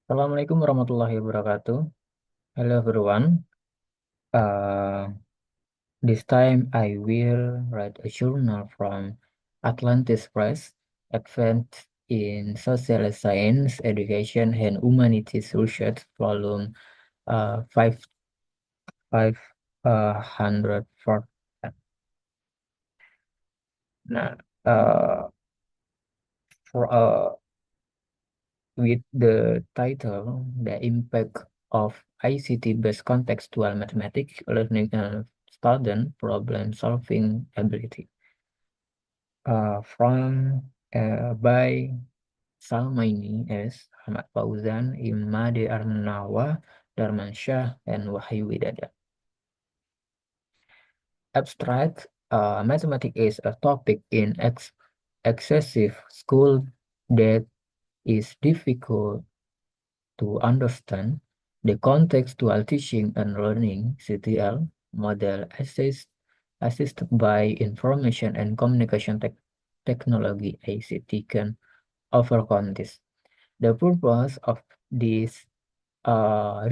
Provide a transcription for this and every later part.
Assalamualaikum warahmatullahi wabarakatuh. Hello everyone. Uh, this time I will write a journal from Atlantis Press, Advent in Social Science, Education and Humanities Research, volume five 504. Nah, uh, for with the title, The Impact of ICT-based contextual mathematics learning and student problem-solving ability. From by Salmaini S. Ahmad Fauzan, Imade Arnawa, Darmansyah, and Wahyu Widada. Abstract mathematics is a topic in excessive school that is difficult to understand. The contextual teaching and learning (CTL) model assisted by information and communication technology (ICT) can overcome this. The purpose of this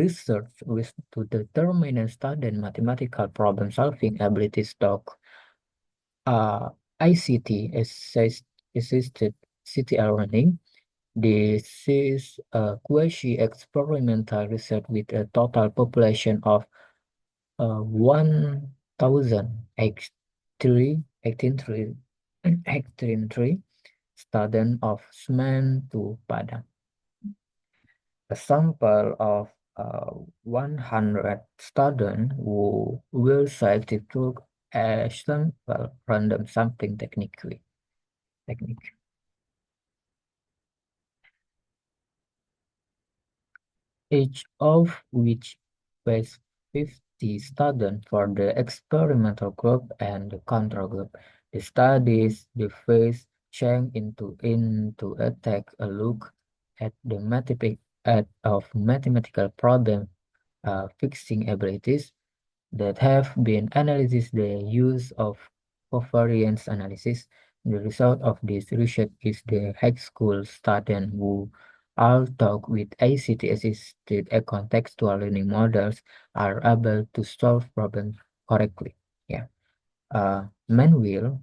research was to determine and study mathematical problem-solving abilities to ICT assisted CTL learning. This is a quasi-experimental research with a total population of 1,083 students of Semen to Padang. A sample of 100 students who will safely took a sample random sampling technique. Each of which weighs 50 students for the experimental group and the control group. The studies the phase change into take a look at the mathematical problem fixing abilities that have been analyzed the use of covariance analysis. The result of this research is the high school students who are taught with ICT-assisted contextual learning models are able to solve problems correctly. Yeah. Meanwhile,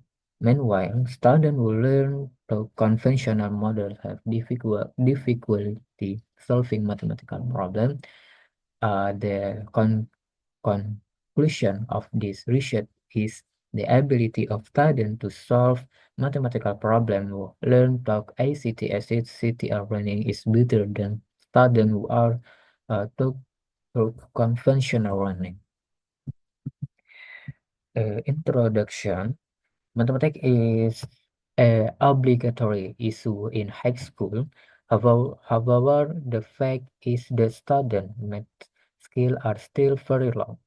students who learn the conventional models have difficulty solving mathematical problems. The conclusion of this research is the ability of students to solve mathematical problems who learn talk ICT assisted learning is better than students who are taught through conventional learning. Introduction. Mathematics is an obligatory issue in high school. However, the fact is that student math skills are still very low.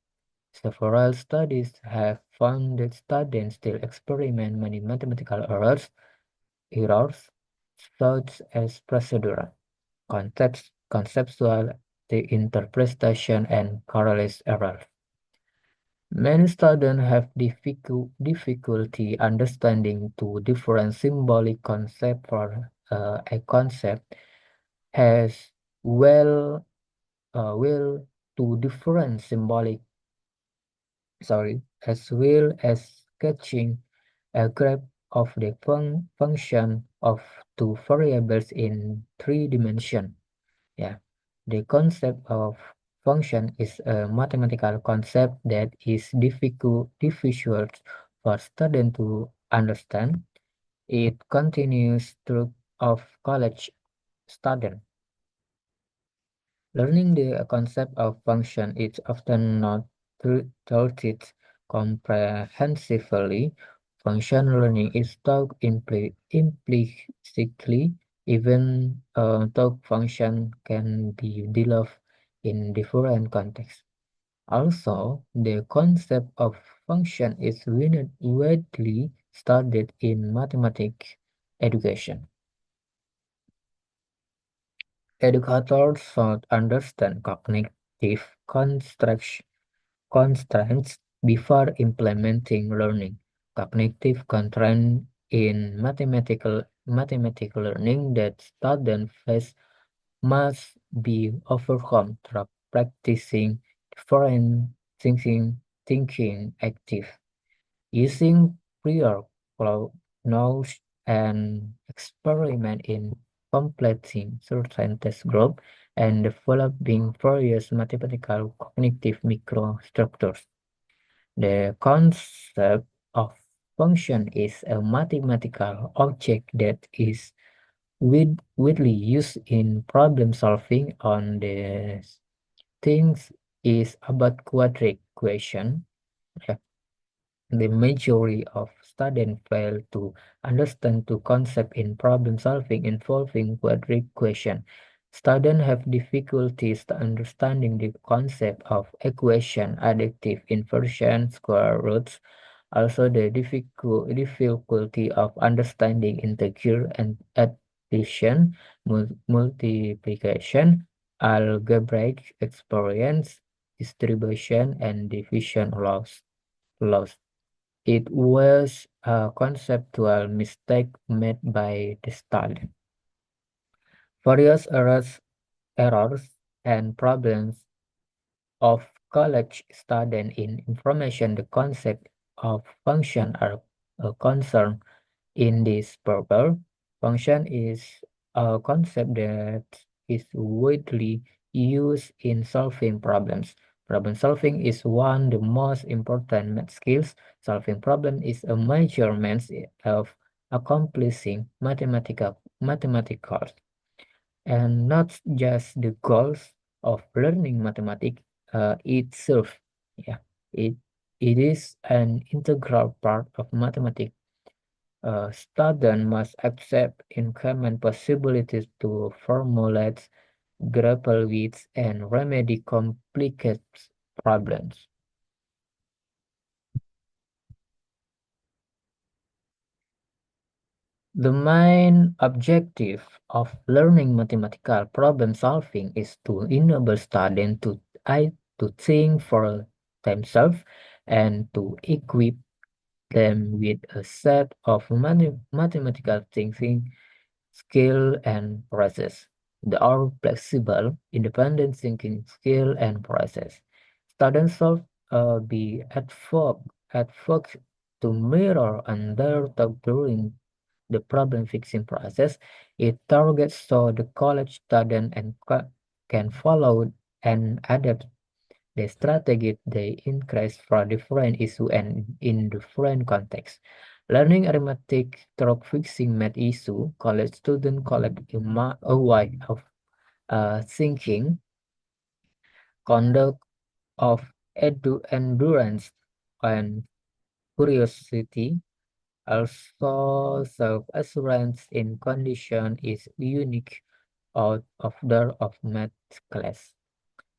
Several studies have found that students still experiment many mathematical errors such as procedural, conceptual, the interpretation, and correlate errors. Many students have difficulty understanding two different symbolic concepts for a concept has well two different symbolic as well as sketching a graph of the function of two variables in 3 dimensions. Yeah, the concept of function is a mathematical concept that is difficult for students to understand. It continues through of college students. Learning the concept of function is often not taught comprehensively. Function learning is taught implicitly, even though function can be developed in different contexts. Also, the concept of function is widely studied in mathematics education. Educators should understand cognitive constraints before implementing learning. Cognitive constraints in mathematical learning that students face be overcome through practicing different thinking active, using prior knowledge and experiment in completing certain test group and developing various mathematical cognitive microstructures. The concept of function is a mathematical object that is widely used in problem solving. On the things is about quadratic equation. The majority of students fail to understand the concept in problem solving involving quadratic equation. Students have difficulties understanding the concept of equation, additive, inversion, square roots. Also, the difficulty of understanding integer and addition, multiplication, algebraic experience, distribution, and division laws. It was a conceptual mistake made by the student. Various errors and problems of college students in information the concept of function are a concern in this paper. Function is a concept that is widely used in solving problems. Problem solving is one of the most important math skills. Solving problem is a measurement of accomplishing mathematical and not just the goals of learning mathematics itself. Yeah, it it is an integral part of mathematics. Students must accept incoming possibilities to formulate, grapple with, and remedy complicated problems. The main objective of learning mathematical problem solving is to enable students to think for themselves and to equip them with a set of mathematical thinking skill and process. They are flexible, independent thinking skill and process. Students solve be at work to mirror and their talk during the problem fixing process. It targets so the college student and can follow and adapt the strategy they increase for different issue and in different contexts. Learning arithmetic through fixing math issue, college students collect a way of thinking, conduct of endurance, and curiosity. Also, self-assurance in condition is unique out of the of math class.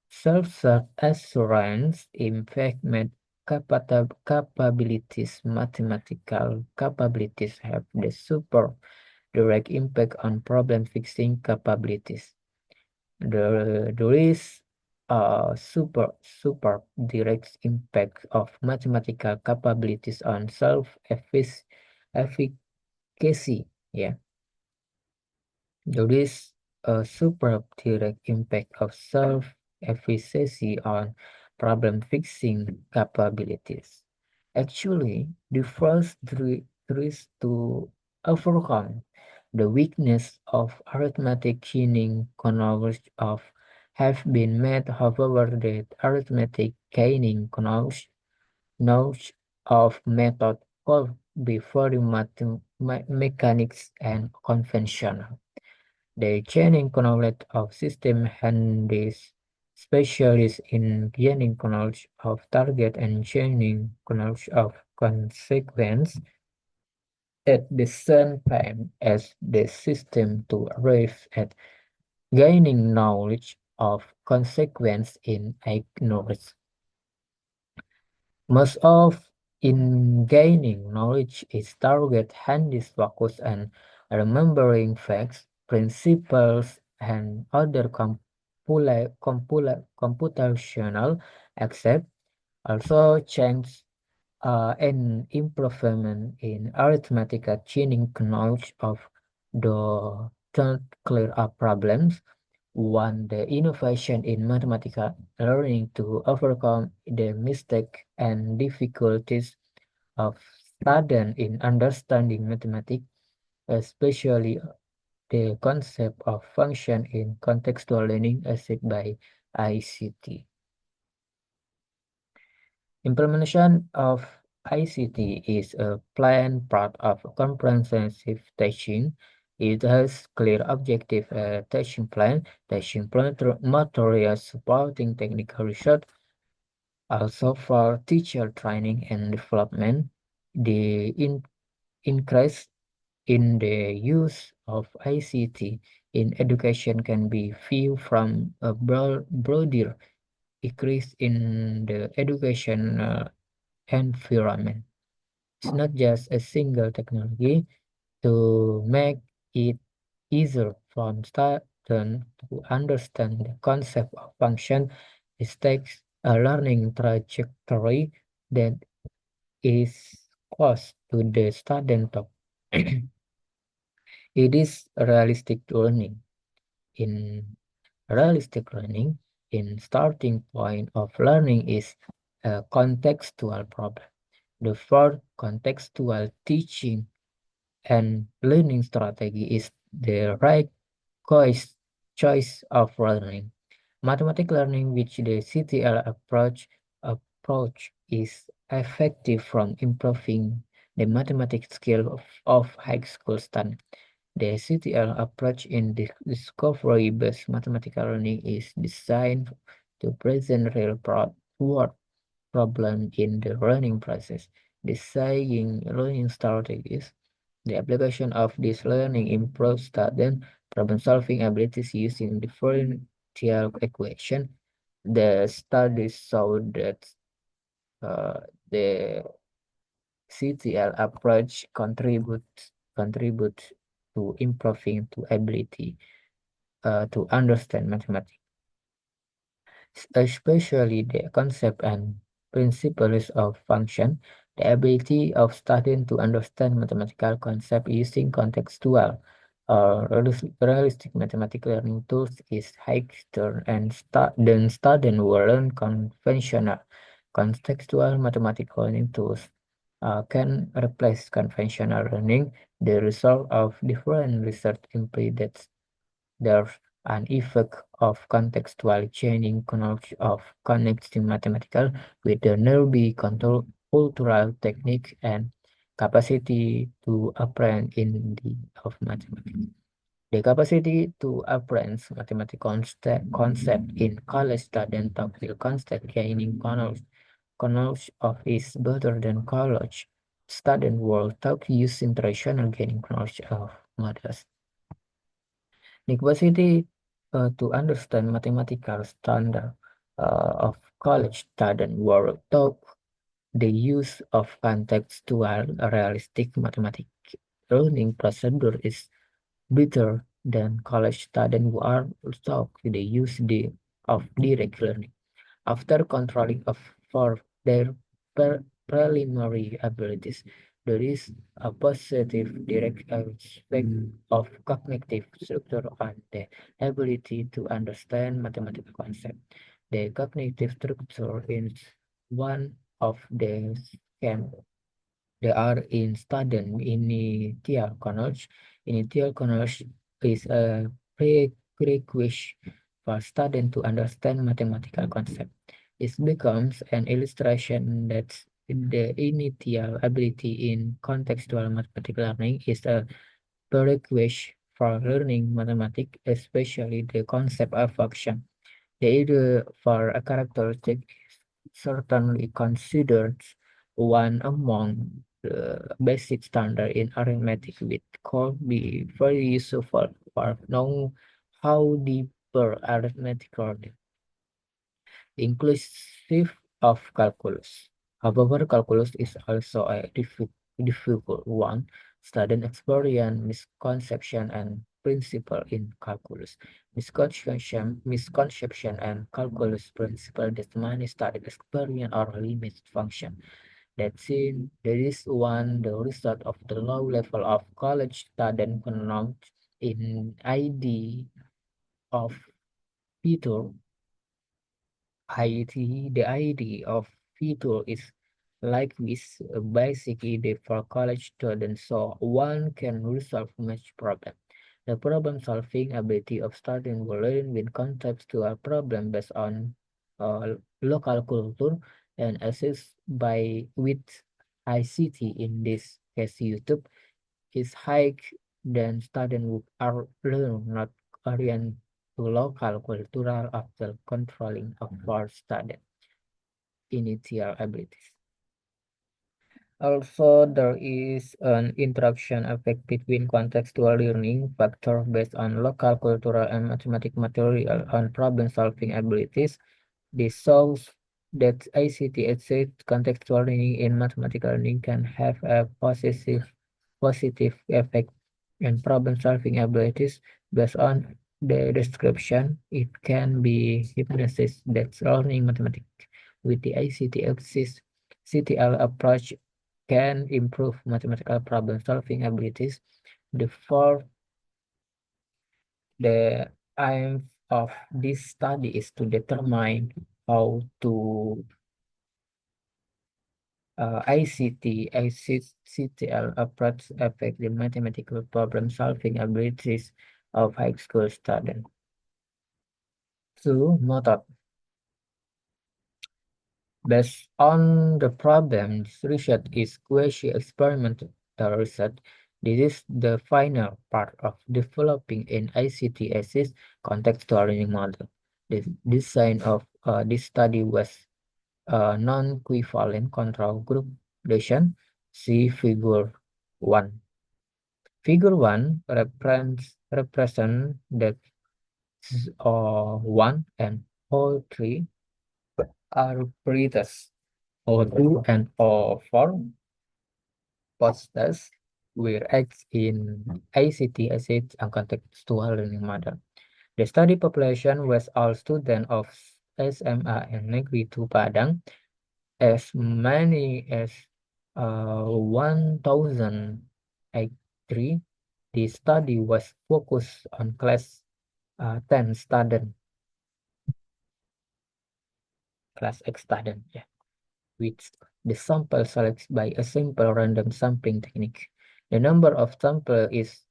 Self-assurance impact math capabilities, mathematical capabilities have the super direct impact on problem fixing capabilities. There is a super direct impact of mathematical capabilities on efficacy. Yeah, there is a super direct impact of self-efficacy on problem fixing capabilities. Actually, the first three is to overcome the weakness of arithmetic gaining knowledge of have been made. However, the arithmetic gaining knowledge of method could be very mechanics and conventional. The gaining knowledge of system handies specialists in gaining knowledge of target and gaining knowledge of consequence at the same time as the system to arrive at gaining knowledge of consequence in ignorance. Most of in gaining knowledge is target handies focus and remembering facts, principles, and other computational accept also change an improvement in arithmetic gaining knowledge of the third clear up problems want the innovation in mathematical learning to overcome the mistake and difficulties of students in understanding mathematics, especially the concept of function in contextual learning assessed by ICT. Implementation of ICT is a planned part of comprehensive teaching. It has clear objective teaching plan materials supporting technical research, also for teacher training and development. The increase in the use of ICT in education can be viewed from a broader increase in the education environment. It's not just a single technology to make it easier for students to understand the concept of function. It takes a learning trajectory that is close to the student top. It is realistic learning. In realistic learning, in starting point of learning is a contextual problem. The fourth contextual teaching and learning strategy is the right choice of learning. Mathematics learning, which the CTL approach is effective from improving the mathematics skill of high school students. The CTL approach in discovery-based mathematical learning is designed to present real world problem in the learning process. Designing learning strategies. The application of this learning improves student problem-solving abilities using differential equation. The studies show that the CTL approach contributes to improving to ability to understand mathematics, especially the concept and principles of function. The ability of students to understand mathematical concept using contextual or realistic mathematical learning tools is higher, and students will learn conventional contextual mathematical learning tools can replace conventional learning. The result of different research implies there's an effect of contextual changing knowledge of connecting mathematical with the nearby cultural technique and capacity to apprehend in the of mathematics. The capacity to apprehend mathematical concept in college student will constant gaining knowledge of is better than college student world talk using traditional gaining knowledge of maths. The capacity to understand mathematical standard of college student world taught the use of contextual realistic mathematics learning procedure is better than college students who are taught the use of direct learning. After controlling for their preliminary abilities, there is a positive direct aspect of cognitive structure and the ability to understand mathematical concepts. The cognitive structure is one of the scam. They are in student initial knowledge. Initial knowledge is a prerequisite for student to understand mathematical concept. It becomes an illustration that the initial ability in contextual mathematical learning is a prerequisite for learning mathematics, especially the concept of function. The idea for a characteristic certainly considered one among the basic standard in arithmetic, which could be very useful for knowing how deeper arithmetical inclusive of calculus. However, calculus is also a difficult one. Student experience misconception and principle in calculus. Misconception and calculus principle that many student experience or limit function. That is one the result of the low level of college student knowledge in ID of feature, the idea of feature is like this basic idea for college students, so one can resolve much problem. The problem-solving ability of students will learn with contextual problem based on local culture and assist by with ICT, in this case YouTube, is high, then students who are learn not orient to local cultural after controlling of for student initial abilities. Also, there is an interaction effect between contextual learning factor based on local, cultural, and mathematical material on problem-solving abilities. This shows that ICT assist contextual learning in mathematical learning can have a positive effect in problem-solving abilities based on the description. It can be hypothesis that learning mathematics with the ICT assist CTL approach can improve mathematical problem-solving abilities. Therefore, the aim of this study is to determine how to ICTL approach affect the mathematical problem-solving abilities of high school students. So, method. Based on the problem, this research is quasi-experimental research. This is the final part of developing an ICT assist contextual learning model. The design of this study was a non-equivalent control group relation. See Figure 1. Figure 1 represent the 1 and O3 are breathers. O2 and O4 posters were acts in ICT assets and contextual learning model. The study population was all students of SMA and Negeri 2 Padang. As many as 1,083. The study was focused on class 10 student, class X student, yeah, with the sample selected by a simple random sampling technique. The number of sample is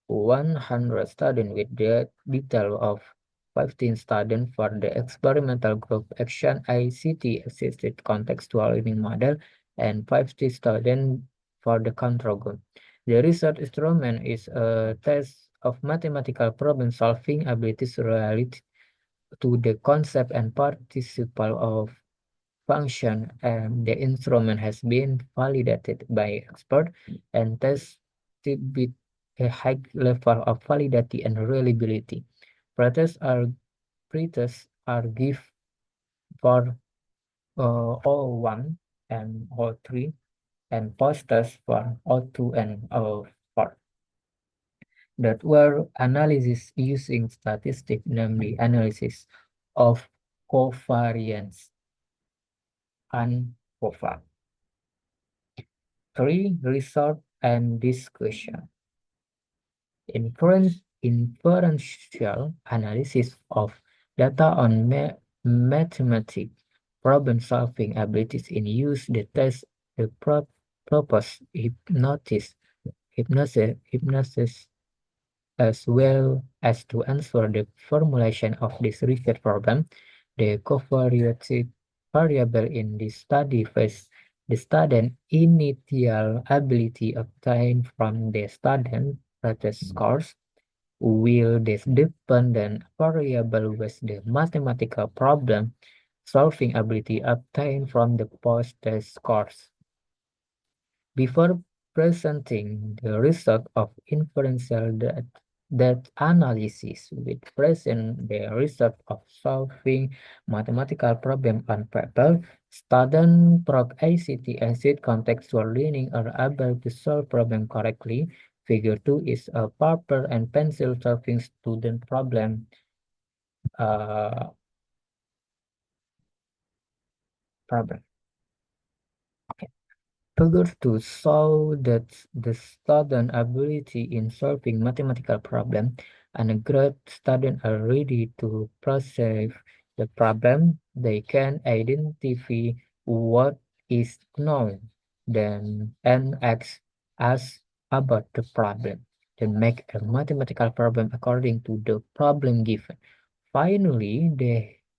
100 students with the detail of 15 students for the experimental group action ICT assisted contextual learning model and 50 students for the control group. The research instrument is a test of mathematical problem solving abilities related to the concept and participle of function, and the instrument has been validated by experts and tested with a high level of validity and reliability. Pretests are given for O1 and O3 and posters for O2 and O4 that were analysis using statistics, namely analysis of covariance and covariance. 3. Result and discussion. Inferential analysis of data on mathematics problem-solving abilities in use the test the purpose hypnosis as well as to answer the formulation of this research problem. The covariative variable in this study was the student initial ability obtained from the student test scores, will this dependent variable was the mathematical problem solving ability obtained from the post-test scores. Before presenting the result of inferential that analysis with present the result of solving mathematical problem on paper, student prog ICT acid contextual learning are able to solve problem correctly. Figure 2 is a paper and pencil solving student problem. Problem. Figure to show that the student ability in solving mathematical problem and grad students are ready to process the problem. They can identify what is known, then and ask about the problem, then make a mathematical problem according to the problem given. Finally,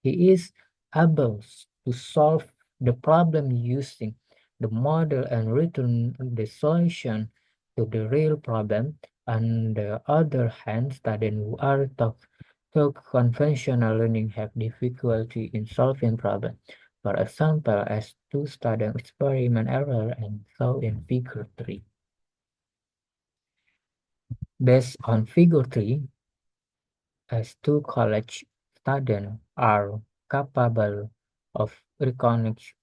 he is able to solve the problem using the model and return the solution to the real problem. On the other hand, students who are taught conventional learning have difficulty in solving problems. For example, as two students experiment error and solve in figure 3. Based on figure 3, as two college students are capable of recognizing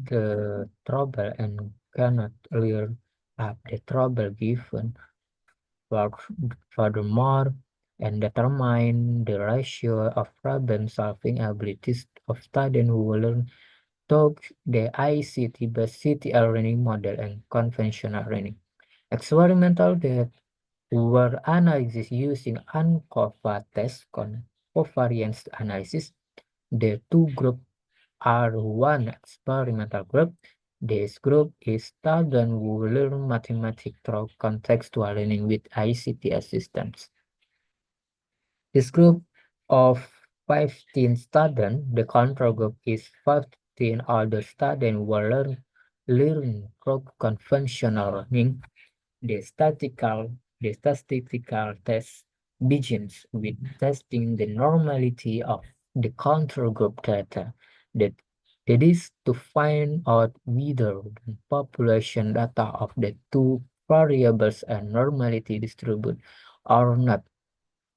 the trouble and cannot clear up the trouble given. Furthermore, and determine the ratio of problem-solving abilities of students who learn through the ICT-based CTL learning model and conventional learning. Experimental data were analyzed using ANCOVA test covariance analysis. The two groups are one experimental group. This group is students who learn mathematics through contextual learning with ICT assistance. This group of 15 students, the control group is 15 other students who learn through conventional learning. The statistical test begins with testing the normality of the control group data. That it is to find out whether the population data of the two variables and normality distributed or not.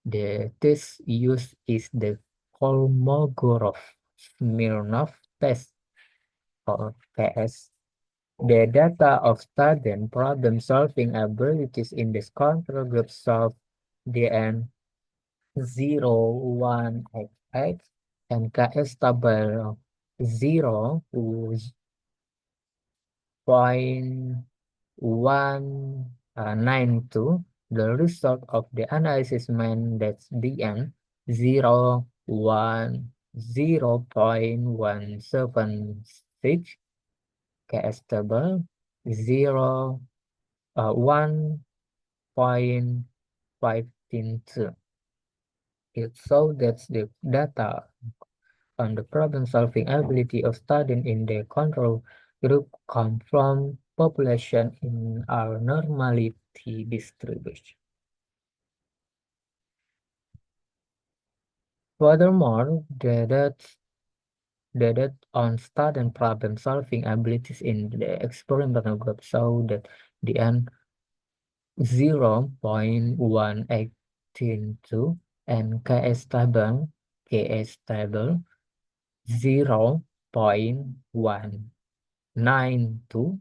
The test used is the Kolmogorov-Smirnov test, or KS. The data of student problem-solving abilities in this control group solve DN 0, 1, 8, and KS table 0, 0.192. The result of the analysis meant that DN 0, 1, 0.176, KS table 0, 1.15. It shows that the data on the problem-solving ability of students in the control group come from population in our normality distribution. Furthermore, the data on student problem-solving abilities in the experimental group show that the N 0.182 and KS table 0.192.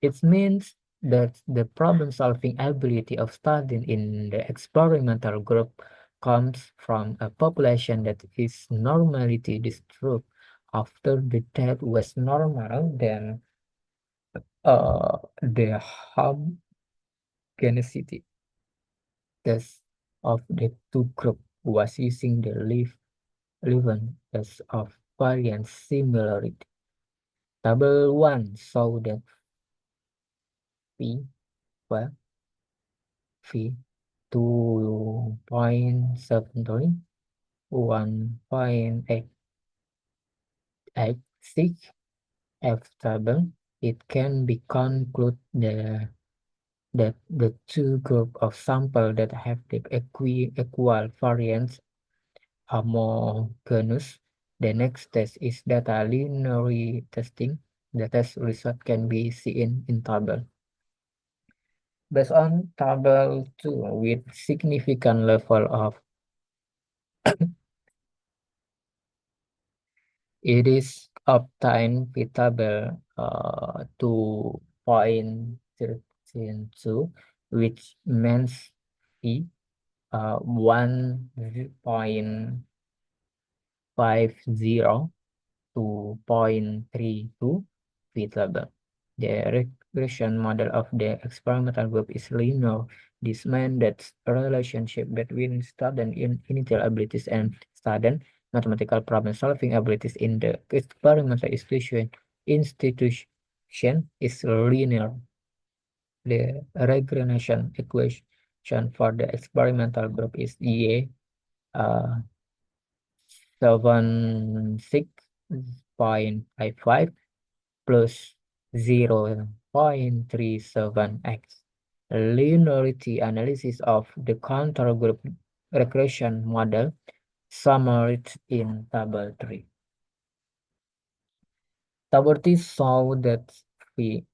It means that the problem-solving ability of students in the experimental group comes from a population that is normality distributed. After the test was normal, then the homogeneity test of the two groups was using the Leuven test of variance similarity. Table 1 show that P well, V 2.73, 1.886 F table. It can be concluded that the two groups of samples that have the equal variance homogeneous. The next test is data linear testing. The test result can be seen in table. Based on table 2, with significant level of it is obtained with table 2.132, which means E 1.50 to 0.32 feet level. The regression model of the experimental group is linear. This means that a relationship between student initial abilities and student mathematical problem-solving abilities in the experimental institution is linear. The regression equation for the experimental group is Y 76.55 plus 0.37x. Linearity analysis of the control group regression model summarized in Table 3. Table 3 show that V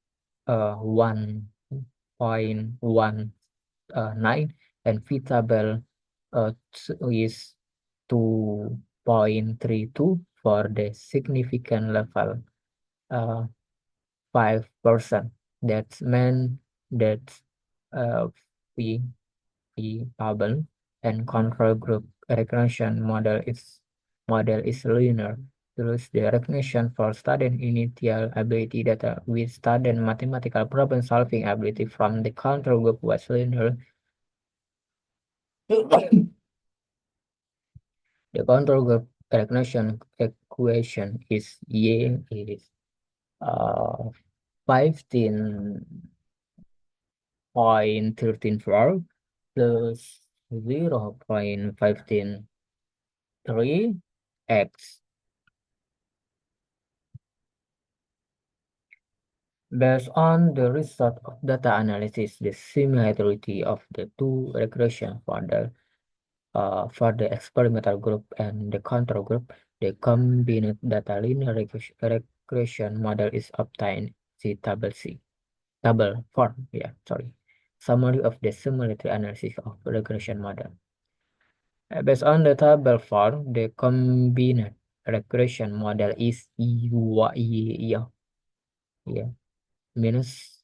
1.19 and V table is 2.32 for the significant level 5%. That's mean that uh, we Paban and control group recognition model is linear. Thus, the recognition for student initial ability data with student mathematical problem solving ability from the control group was linear. The control group recognition equation is Y is 15.134 plus 0.153x. Based on the result of data analysis, the similarity of the two regression for the experimental group and the control group, the combined data linear regression model is obtained. See table C. Table form, yeah, sorry. Summary of the similarity analysis of regression model. Based on the table form, the combined regression model is yeah, minus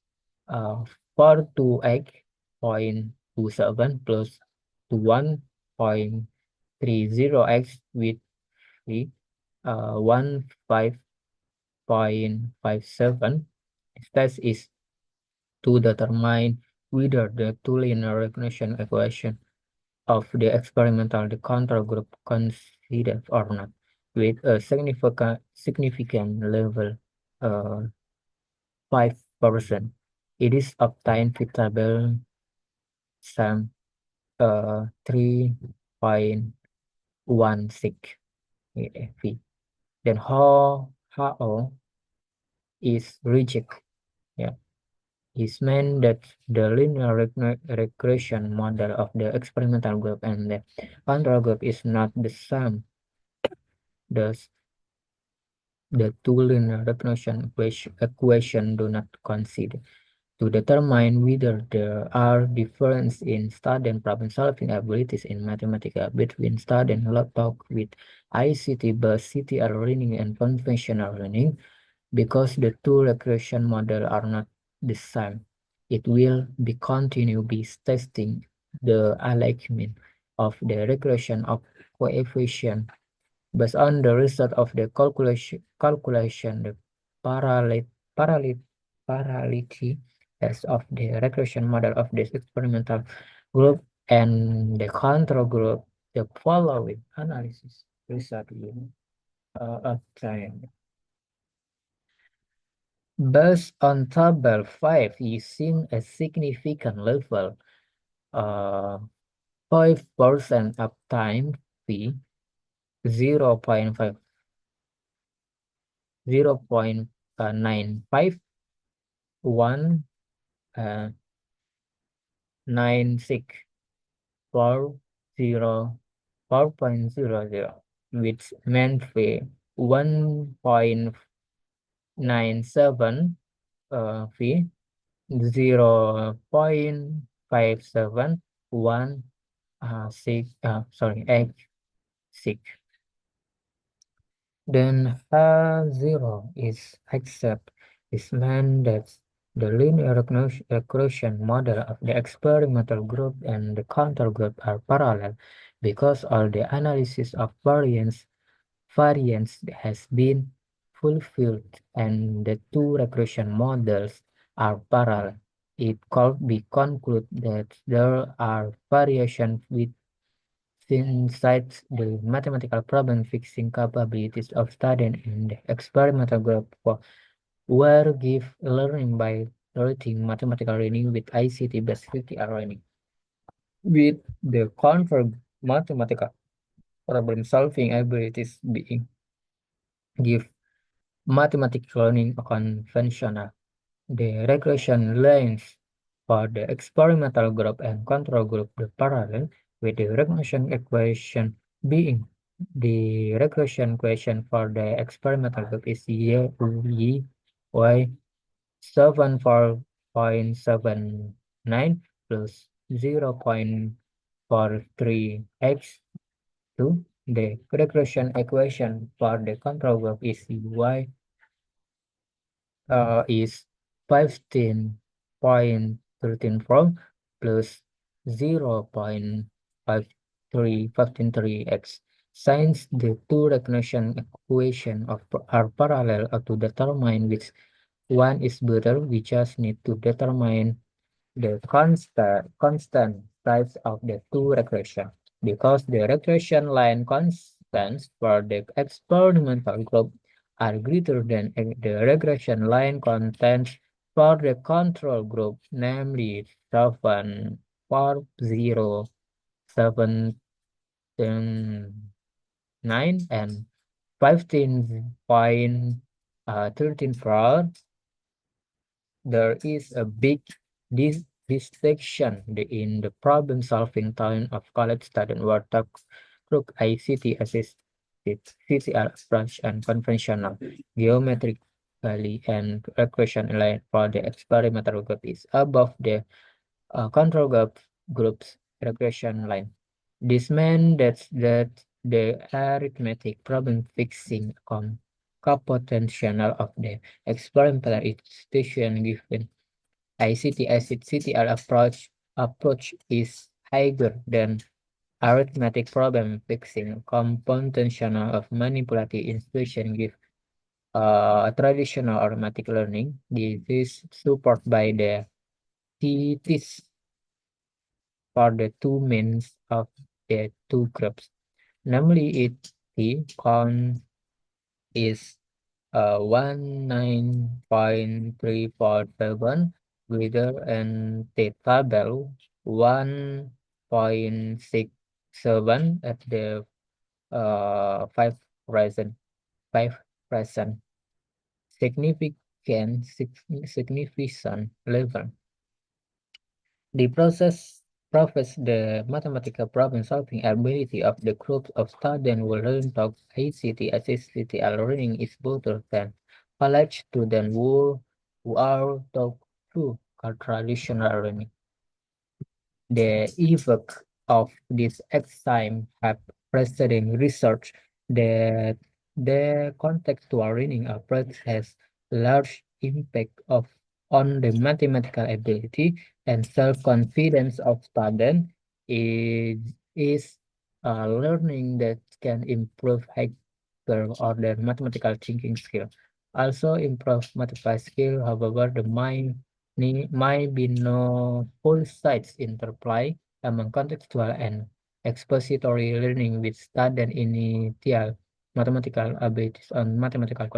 428.27 plus 1.30x with 15.57. Test is to determine whether the two linear regression equation of the experimental the control group considered or not with a significant level 5%. It is obtained with table sum 3.16 V. Then how is reject. Yeah. Is meant that the linear regression model of the experimental group and the control group is not the same. Thus, the two linear regression equation do not consider to determine whether there are differences in student problem-solving abilities in mathematics between students taught with ICT-based CTR learning and conventional learning. Because the two regression models are not the same, it will be continue be testing the alignment of the regression of coefficient based on the result of the calculation the parallelity as of the regression model of this experimental group and the control group. The following analysis result will obtained. Based on table 5, using a significant level, 5% uptime fee, 0.5, 0.95, 196, 4.00, which meant fee 1.97 fee 0.571 X 6. Then zero is accept is meant that the linear regression model of the experimental group and the control group are parallel because all the analysis of variance has been fulfilled and the two regression models are parallel. It could be concluded that there are variations inside the mathematical problem fixing capabilities of students in the experimental group where give learning by relating mathematical reasoning with ICT-based critical learning. With the control mathematical problem solving abilities being give mathematical learning a conventional. The regression lines for the experimental group and control group the parallel with the regression equation being the regression equation for the experimental group is y 74.79 plus 0.43 x 2. The regression equation for the control group is 15.134 plus 0.53153x. Since the two regression equation are parallel to determine which one is better, we just need to determine the constant types of the two regression because the regression line constants for the experimental group are greater than the regression line constants for the control group, namely 7.079 and 15.13. There is a big distinction in the problem solving time of college student who talk through ICT assisted CCR approach and conventional geometrically and equation line for the experimental group is above the control group's regression line. This means that the arithmetic problem fixing computational of the experimental institution given ICT CTR approach is higher than arithmetic problem fixing computational of manipulative institution give traditional arithmetic learning. This is supported by the thesis for the two means of the two groups. Namely, T con is 19.347 greater and theta value 1.67 at the 5 present significant level. The profess the mathematical problem-solving ability of the group of students who learn to ICT assisted learning is better than college students who are taught through traditional learning. The effect of this exam have preceding research that the contextual learning approach has large impact on the mathematical ability and self-confidence of students. Is learning that can improve higher order mathematical thinking skill. Also improve mathematical skill, however, the mind might be no full sites interplay among contextual and expository learning with student initial mathematical abilities on mathematical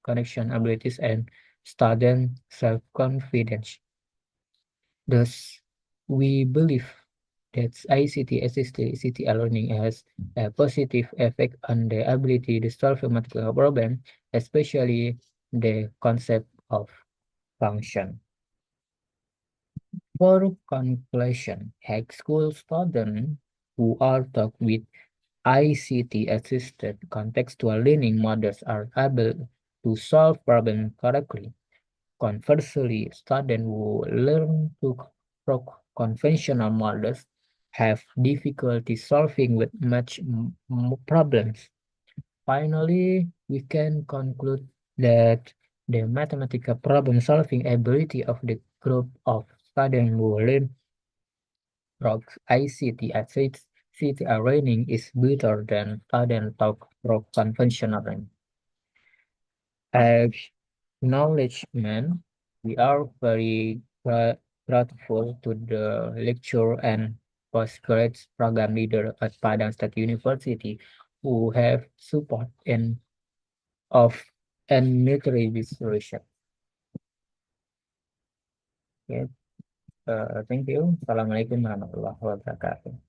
connection abilities and student self-confidence. Thus, we believe that ICT assisted CT learning has a positive effect on the ability to solve a mathematical problem, especially the concept of function. For conclusion, high school students who are taught with ICT-assisted contextual learning models are able to solve problems correctly. Conversely, students who learn to conventional models have difficulty solving with much problems. Finally, we can conclude that the mathematical problem-solving ability of the group of students who learn from ICT at city learning is better than students taught from conventional learning. Acknowledgement. We are very grateful to the lecturer and postgraduate program leader at Padang State University who have support of and military restoration. Okay. Thank you. Assalamualaikum warahmatullahi wabarakatuh.